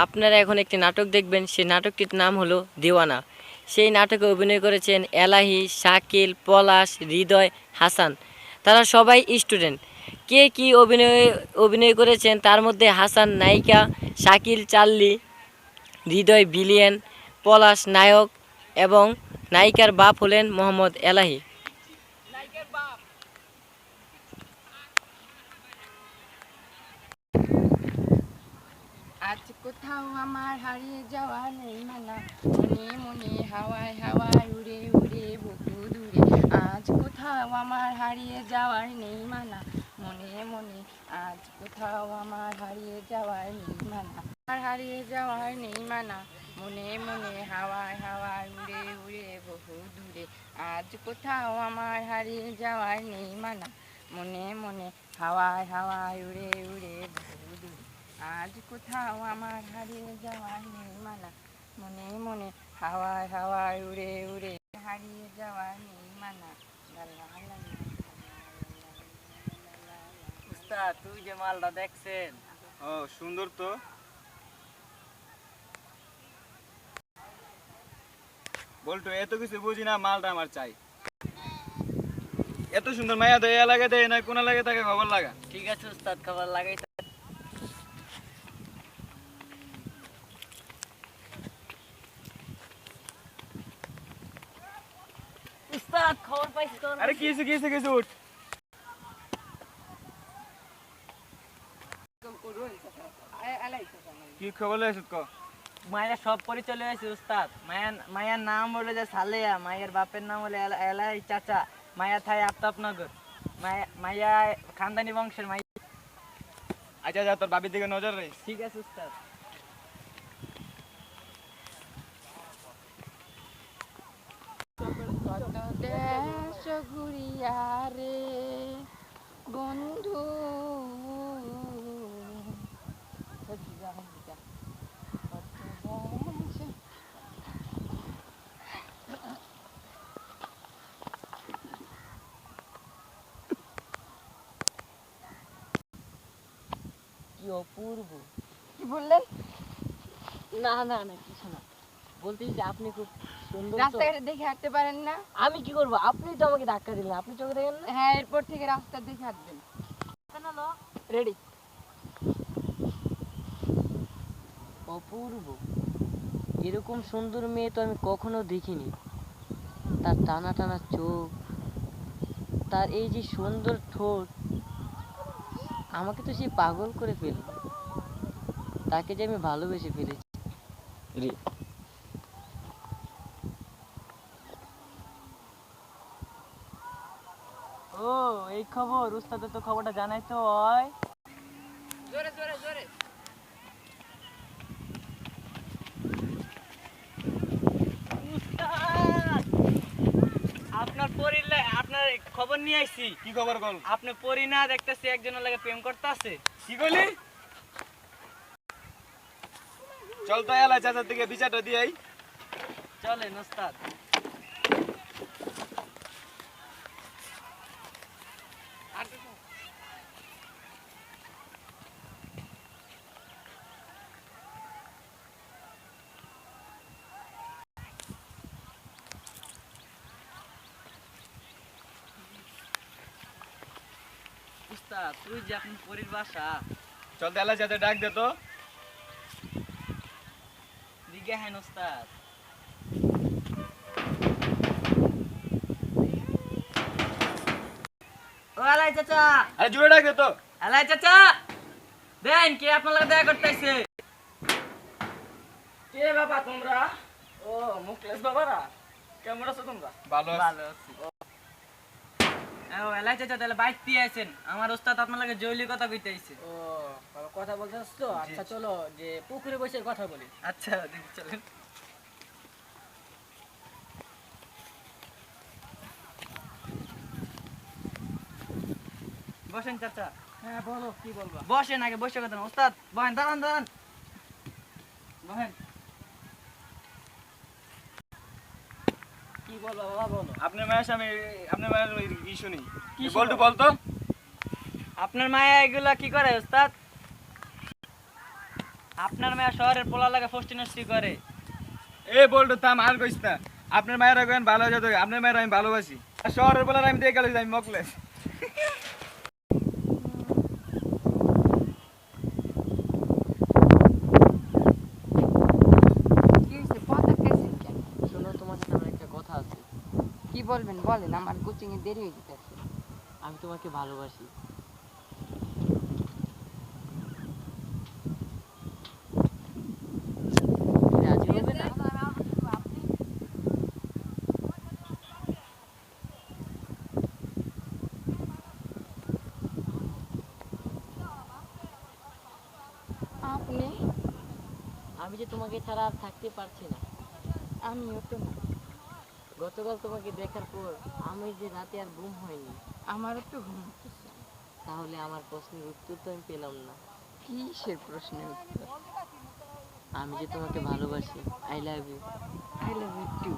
আপনারা এখন একটি নাটক দেখবেন, সেই নাটকটির নাম হলো দিওয়ানা। সেই নাটকে অভিনয় করেছেন এলাহি, শাকিল, পলাশ, হৃদয়, হাসান। তারা সবাই স্টুডেন্ট। কে কী অভিনয় অভিনয় করেছেন তার মধ্যে হাসান নায়িকা, শাকিল চার্লি, হৃদয় ভিলিয়ান, পলাশ নায়ক এবং নায়িকার বাপ হলেন মোহাম্মদ এলাহি। আজ কোথাও আমার হারিয়ে যাওয়া নেই মানা, মনে মনে হাওয়ায় হাওয়ায় উড়ে উড়ে বহু দূরে। আজ কোথাও আমার হারিয়ে যাওয়ার নেই মানা, মনে মনে আজ কোথাও আমার হারিয়ে যাওয়ার নেই মানা। আমার হারিয়ে যাওয়ার নেই মানা, মনে মনে হাওয়ায় হাওয়ায় উড়ে উড়ে বহু দূরে। আজ কোথাও আমার হারিয়ে যাওয়ার নেই মানা, মনে মনে হাওয়ায় হাওয়ায় উড়ে উড়ে বহু দূরে। আজ কোথাও আমার হারিয়ে যাওয়ার নেই মানা, মনে মনে হাওয়ায় হাওয়ায় উড়ে উড়ে হারিয়ে যাওয়ার নেই মানা। উস্তাদ, তুই যে মালটা দেখছেন, ও সুন্দর তো। বলতো এত কিছু বুঝি না, মালটা আমার চাই। এত সুন্দর মায়া দেয় লাগে দেয় না, কোন লাগে তাকে খবর লাগা। ঠিক আছে উস্তাদ, খবর লাগাই। উস্তাদ, খবর পাইছি তো। আরে কিছু কিছু কিছু উঠ। কি খবর লাগছে ক? মায়ের সব পরিচয় লয়েছে উস্তাদ। মায়ের নাম হলো যে সালেয়া, মায়ের বাপের নাম হলো এলাই চাচা, মায়া থাই আফতাবনগর, মায়া খানদানি বংশের মাই। আচ্ছা যা, তোর বাবির দিকে নজর রাখিস। ঠিক আছে উস্তাদ। কত দেশ ঘুরিয়া রে বন্ধু, কত দেশ। কি অপূর্ব। কি বললেন? না না না, কিছু না, বলতেছি যে আপনি খুব সুন্দর তো। রাস্তাঘাটে দেখে হাঁটতে পারেন না? আমি কি করবো, আপনি তো আমাকে ধাক্কা দিলেন, আপনি চোখে দেখেন না। হ্যাঁ, এরপর থেকে রাস্তা দেখে হাঁটবেন। রেডি। অপূর্ব, এরকম সুন্দর মেয়ে তো আমি কখনো দেখিনি। তার টানা টানা চোখ, তার এই যে সুন্দর ঠোঁট, আমাকে তো সে পাগল করে ফেলল। তাকে যে আমি ভালোবেসে ফেলেছি। ও, এই খবর, উস্তাদের তো খবরটা জানাই তো হয়। জোরে জোরে জোরে। উস্তাদ, আপনার খবর নিয়ে আইছি। কি খবর বল? আপনি পরি না দেখতেছি একজনের লাগে প্রেম করতে আছে। কি কইলি? চল তো এলা চাচার দিকে বিচারটা দিয়াই। চলেন উস্তাদ। উস্তাদ, তুই যে আপনি পরির বাসা চল তো এলা চাচা ডাক দে তো। দিকে হ্যাঁ উস্তাদ। ও আলাই চাচা, আরে জুড়ে ডাক দে তো। আলাই চাচা, দেন কে আপনার লাগে দেখা করতেছে। কে বাবা তোমরা? ও মুখলেস বাবারা, কেমন আছো তোমরা? ভালো আছে। ভালো আছি। ও আলাই চাচা, তাহলে বাইক দিয়ে আছেন, আমার উস্তাদ আপনার লাগে জৈলি কথা কইতে আইছে। ও বাবা, কথা বলতে আসছো? আচ্ছা চলো যে পুকুরে বসে কথা বলি। আচ্ছা দিদি, চলেন। বসেন চাচা। হ্যাঁ বলো, কি বলবা? বসেন, আগে বসে কথা না। উস্তাদ বহেন, দাঁড়ান দাঁড়ান, বহেন। কি বলবা বাবা, বলো। আপনার মায়ের সামনে, আপনার মায়ের কি শুনি? কি বলতো শুনো? বলতো। আপনার মায়া এগুলা কি করে উস্তাদ? আপনার মেয়ে শহরের পোলা লাগা ফষ্টি নষ্টি করে। এ বল্টু থাম, আর কইস না। আপনার মায়েরা কেন ভালো হয়ে যেত, আপনার মায়েরা আমি ভালোবাসি। আর শহরের বলার আমি দেখে গেলে আমি মকলে। কি হয়েছে পথে গেছেন কেন? শোনো, তোমার সাথে আমার একটা কথা আছে। কি বলবেন বলেন, আমার কোচিং এ দেরি হয়ে যেতেছে। আমি তোমাকে ভালোবাসি। রাজি হবে না? আপনি? আমি যে তোমাকে ছাড়া আর থাকতে পারছি না। আমিও তো না। গতকাল তোমাকে দেখার পর আমি যে রাতে আর ঘুম হয়নি। আমারও তো ঘুম হচ্ছে। তাহলে আমার প্রশ্নের উত্তর তো আমি পেলাম না। কিসের প্রশ্নের উত্তর? আমি যে তোমাকে ভালোবাসি। I love you. I love you too.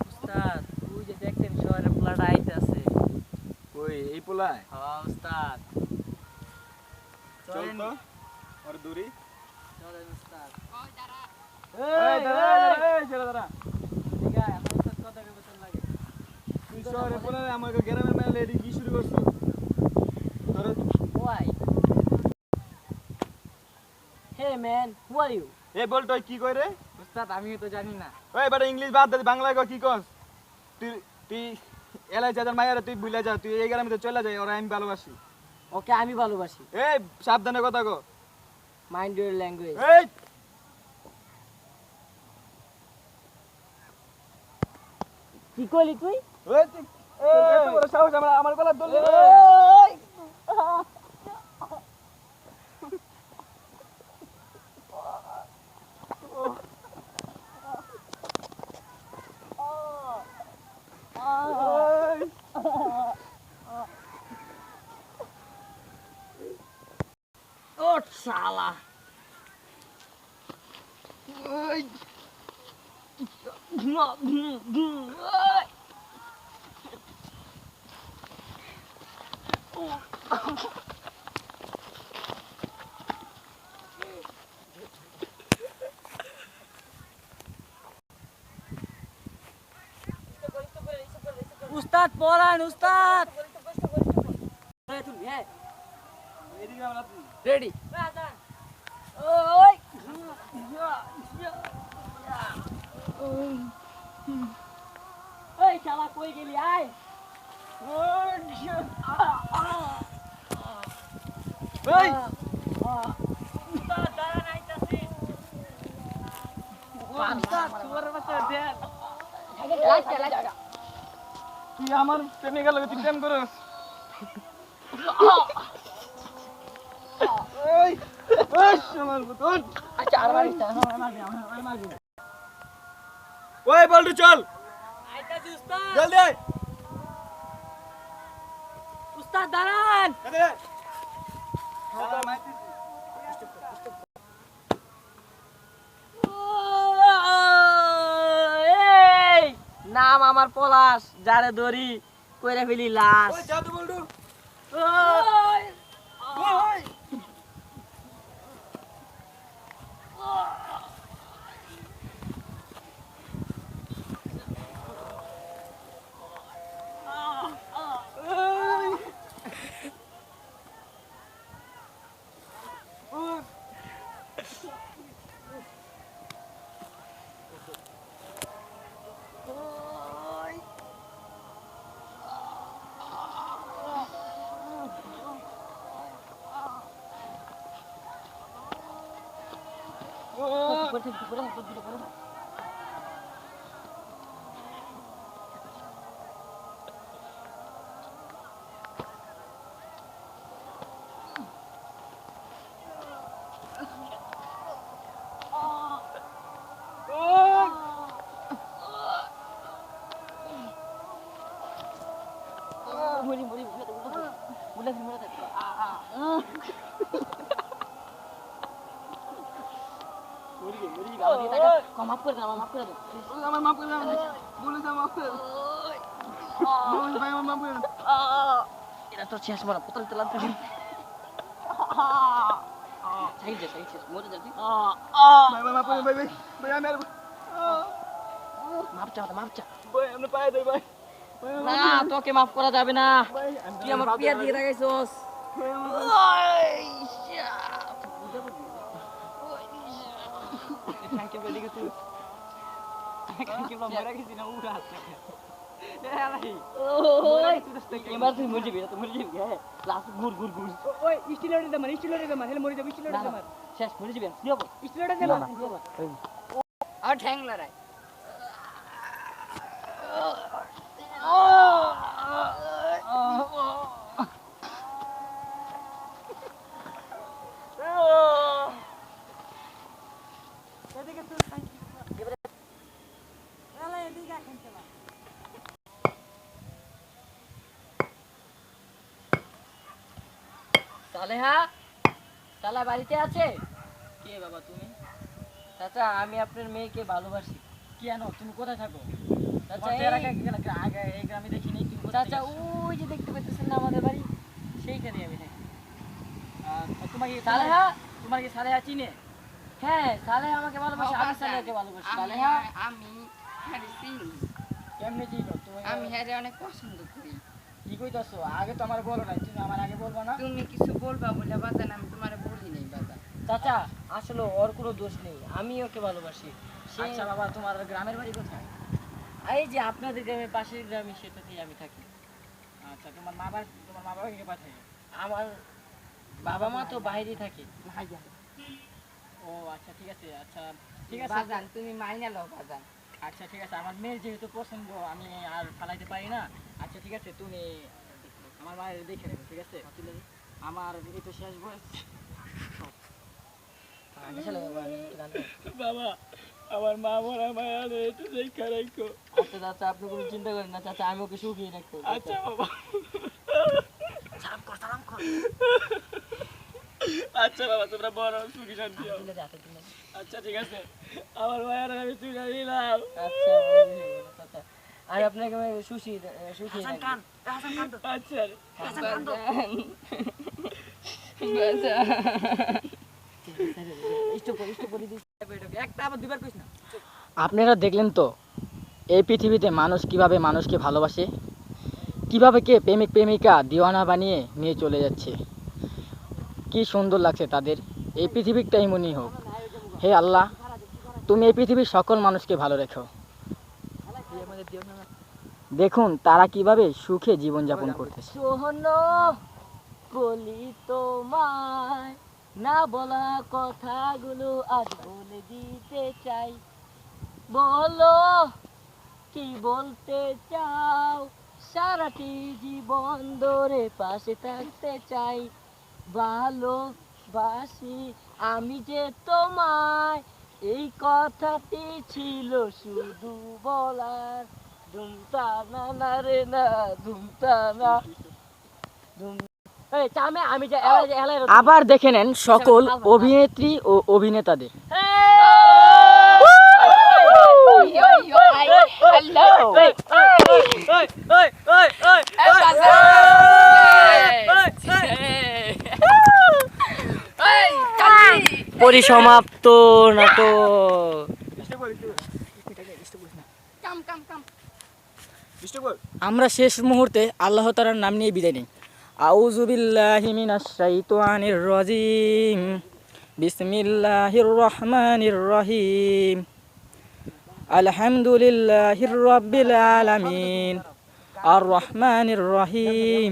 উস্তাদ, ওই যে দেখছেন শহরের পোলাটা আইতাছে। ওই এই পোলায় হ্যাঁ উস্তাদ, চল চলেন তো, ওর দূরি। চলেন উস্তাদ। এই দাঁড়া, এই ছেলে দাঁড়া। ঠিক আছে, আমার উস্তাদ কথা কইবে তোর লাগে। তুই শহরের পোলায় আমাকে গ্রামের মেয়ে লেডি কি শুরু করছো? তোর Why? Hey man, who are you? এ বলতো কি কই রে? উস্তাদ, আমিও তো জানি না। ওই বেটা ইংলিশ বাদ দে, বাংলায় কও কি কস? তুই তুই এলাই যাদের মায়েরা তুই ভুলে যা, তুই এই গ্রামে চলে যাই, ওরা আমি ভালোবাসি। ওকে আমি ভালোবাসি। এই সাবধানে কথা কো। Mind your language. এই কি কইলি তুই? ওই তুই এত বড় সাহস আমার গলা ধরলি? ওঠ শালা। উস্তাদ পড়ান উস্তাদ। এদিকে আমরা তুই। রেডি। ওই শালা কই গেলি আয়। এই উস্তাদ দাঁড়ান আইতাছি। উস্তাদ তোমার বাচ্চা দেন। তুই আমার প্রেমিকা লাগে তুই প্রেম করস? এই ওই আমার বোতল। আচ্ছা আর মারিস না, আর মারবি না। ওই বলটু চল আইতাছি উস্তাদ। জলদি আয়। উস্তাদ দাঁড়ান। এদিকে আয়। শালা মাইতিস। এই নাম আমার পলাশ, যারে ধরি কইরা ফেলি লাশ। ওই যা তো বলটু। ওই ওই মরি মরি মুলা মুলা মাফ করে দাও মাফ করে দাও আমার মাফ করে দাও বলে দাও মাফ করে দাও ভাই আমার মাফ করে দাও এটা তো শেষ বড় পুতুল তেলাম সাইড দে মরে যাবি ভাই মাফ করে ভাই ভাই আমি আর মাপ চা মাপ চা ভাই আমরা পায়ে দেই ভাই না তোকে মাফ করা যাবে না ভাই তুই আমার পিয়া দিয়ে রাখাইছস থ্যাংক ইউ বেডি কিছু থ্যাংক ইউ মরে গেছি না উড়া এবার তুই মরে যাবি তুই মরে যাবি হ্যাঁ লাস্ট গুড় গুড় গুড় ওই স্টিলারে দে মানে হেলে মরে যাবে স্টিলারে দে মানে শেষ মরে যাবি নিও স্টিলারে দে মানে আর ঠ্যাং লড়াই সালেহা সালা বাড়িতে আছে কে বাবা তুমি? চাচা আমি আপনার মেয়েকে ভালোবাসি কেন তুমি কোথায় থাকো? চাচা এর আগে আগে এই গ্রামে দেখিনি তুমি কোথায় চাচা থেকে আসছো? ওই যে দেখতে পাচ্ছেন না আমাদের বাড়ি সেইখানে আমি থাকি তোমাকে সালেহা তোমার কি সালেহা চিনে? হ্যাঁ সালেহা আমাকে ভালোবাসে আমি সালেহাকে ভালোবাসি সালেহা আমি হ্যারে চিনি কেমনে চিনো তুমি? আমি হ্যারে অনেক পছন্দ করি কি কইতাছো? আগে তো আমার বলো না, তুমি আমার আগে বলবা না? তুমি কিছু বলবা বলে বাজান আমি তোমারে বলি নাই বাজান চাচা আসলে ওর কোনো দোষ নেই আমি ওকে ভালোবাসি সে আচ্ছা বাবা, তোমার গ্রামের বাড়ি কোথায়? এই যে আপনাদের গ্রামের পাশের গ্রামে সেটাতেই আমি থাকি আচ্ছা, তোমার মা বাবাকে পাঠায়? আমার বাবা মা তো বাইরে থাকে ও আচ্ছা, ঠিক আছে, আচ্ছা ঠিক আছে, বাজান তুমি মাইনা লও বাজান আচ্ছা ঠিক আছে, আমার মেয়ের যেহেতু পছন্দ আমি আর ফালাইতে পারি না। আচ্ছা ঠিক আছে, তুমি আমার মায়ের দেখে নেবে, ঠিক আছে? আমার এই তো শেষ বয়স। বাবা, আমার মা মরা মায়া রে, একটু দেখা রাখো। আচ্ছা চাচা আপনি কোনো চিন্তা করেন না চাচা আমি ওকে শুকিয়ে রাখবো আচ্ছা বাবা, সালাম কর আচ্ছা বাবা, তোমরা বড় সুখী শান্তি হও। আচ্ছা ঠিক আছে, আমার মায়ের আমি তুলে নিলাম। আচ্ছা চাচা আর আপনাকে আমি শুকিয়ে রাখবো আচ্ছা একটা আবার দুবার কইস না। আপনারা দেখলেন তো এই পৃথিবীতে মানুষ কিভাবে মানুষকে ভালোবাসে, কিভাবে কে প্রেমিক প্রেমিকা দিওয়ানা বানিয়ে নিয়ে চলে যাচ্ছে। কি সুন্দর লাগছে তাদের। এই পৃথিবীটাই মনে হোক। হে আল্লাহ, তুমি এই পৃথিবীর সকল মানুষকে ভালো রেখো। দেখুন তারা কিভাবে সুখে জীবনযাপন করতেছে। শোনো বলি তোমায় না বলা কথাগুলো আজ বলে দিতে চাই বলো কি বলতে চাও সারাটি জীবন ধরে পাশে থাকতে চাই ভালোবাসি আমি যে তোমায় এই কথাটি ছিল শুধু বলার ধুমতা না না রে না ধুমতা না আমি যে আবার দেখে নেন সকল অভিনেত্রী ও অভিনেতাদের। পরিসমাপ্ত নাটক। আমরা শেষ মুহূর্তে আল্লাহ তাআলার নাম নিয়ে বিদায় নিই। আউযু বিল্লাহি মিনাশ শাইতানির রাজিম। বিসমিল্লাহির রহমানির রহিম। আলহামদুলিল্লাহির রাব্বিল আলামিন। আর রহমানির রহিম।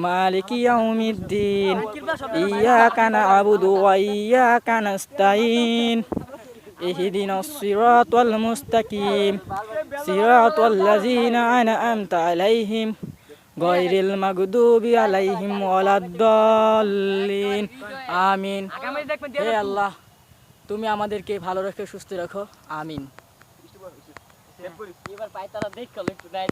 মালিকি ইয়াউমিদ্দিন। ইয়াকা না'বুদু ওয়া ইয়াকা নাস্তাঈন। ইহদিনাস সিরাতাল মুস্তাকিম। সিরাতাল লাযিনা আন'আমতা আলাইহিম গায়রিল মাগদুবি আলাইহিম ওয়ালাদ-দাল্লিন। আমিন। হে আল্লাহ, তুমি আমাদেরকে ভালো রেখে সুস্থ রাখো। আমিন। এবার পাই তারা দেখলো একটু